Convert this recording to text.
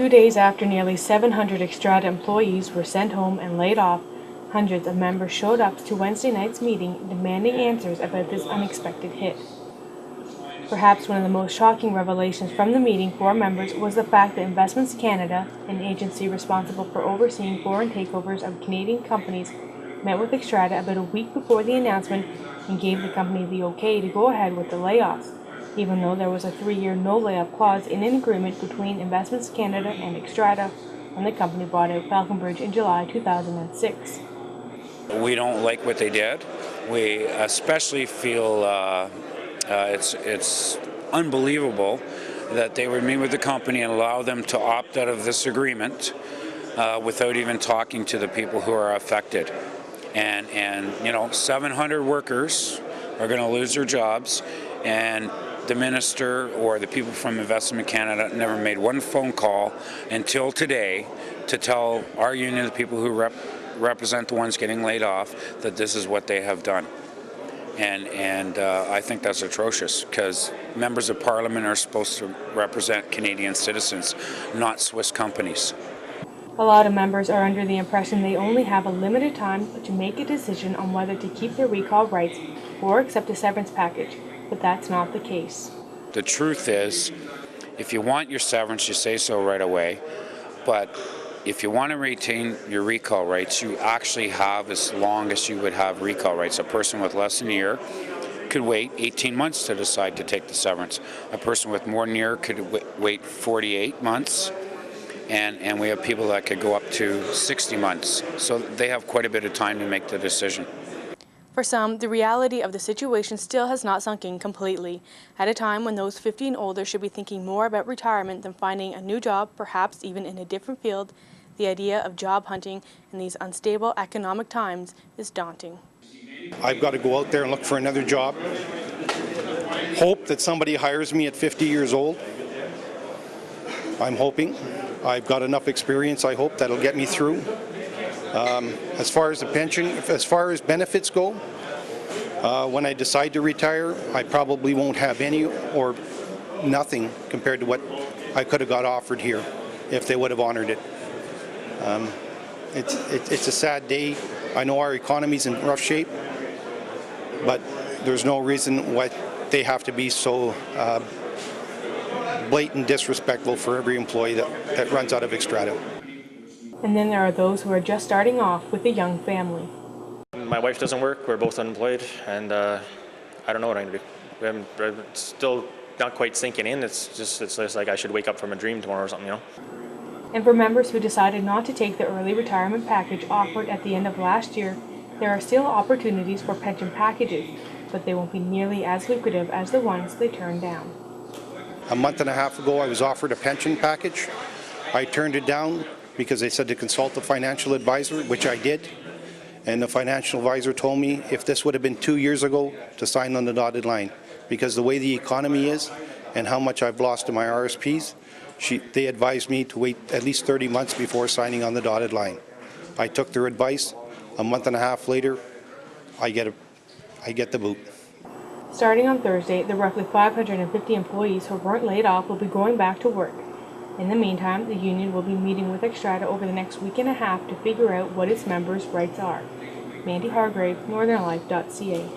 2 days after nearly 700 Xstrata employees were sent home and laid off, hundreds of members showed up to Wednesday night's meeting demanding answers about this unexpected hit. Perhaps one of the most shocking revelations from the meeting for members was the fact that Investments Canada, an agency responsible for overseeing foreign takeovers of Canadian companies, met with Xstrata about a week before the announcement and gave the company the okay to go ahead with the layoffs, even though there was a 3-year no-layoff clause in an agreement between Investments Canada and Xstrata when the company bought out Falconbridge in July 2006. We don't like what they did. We especially feel it's unbelievable that they would meet with the company and allow them to opt out of this agreement without even talking to the people who are affected. And 700 workers are going to lose their jobs, and the minister or the people from Investment Canada never made one phone call until today to tell our union, the people who represent the ones getting laid off, that this is what they have done. And I think that's atrocious, because members of Parliament are supposed to represent Canadian citizens, not Swiss companies. A lot of members are under the impression they only have a limited time to make a decision on whether to keep their recall rights or accept a severance package, but that's not the case. The truth is, if you want your severance, you say so right away, but if you want to retain your recall rights, you actually have as long as you would have recall rights. A person with less than a year could wait 18 months to decide to take the severance. A person with more than a year could wait 48 months. And we have people that could go up to 60 months. So they have quite a bit of time to make the decision. For some, the reality of the situation still has not sunk in completely. At a time when those 50 and older should be thinking more about retirement than finding a new job, perhaps even in a different field, the idea of job hunting in these unstable economic times is daunting. I've got to go out there and look for another job. Hope that somebody hires me at 50 years old. I'm hoping. I've got enough experience, I hope, that'll get me through. As far as the pension, as far as benefits go, when I decide to retire, I probably won't have any or nothing compared to what I could have got offered here if they would have honored it. It's a sad day. I know our economy's in rough shape, but there's no reason why they have to be so blatant disrespectful for every employee that runs out of Xstrata. And then there are those who are just starting off with a young family. My wife doesn't work, we're both unemployed, and I don't know what I'm going to do. It's still not quite sinking in. It's just like I should wake up from a dream tomorrow or something, And for members who decided not to take the early retirement package offered at the end of last year, there are still opportunities for pension packages, but they won't be nearly as lucrative as the ones they turned down. A month and a half ago, I was offered a pension package. I turned it down because they said to consult a financial advisor, which I did. And the financial advisor told me if this would have been 2 years ago, to sign on the dotted line. Because the way the economy is and how much I've lost in my RSPs, they advised me to wait at least 30 months before signing on the dotted line. I took their advice. A month and a half later, I get the boot. Starting on Thursday, the roughly 550 employees who weren't laid off will be going back to work. In the meantime, the union will be meeting with Xstrata over the next week and a half to figure out what its members' rights are. Mandy Hargrave, northernlife.ca.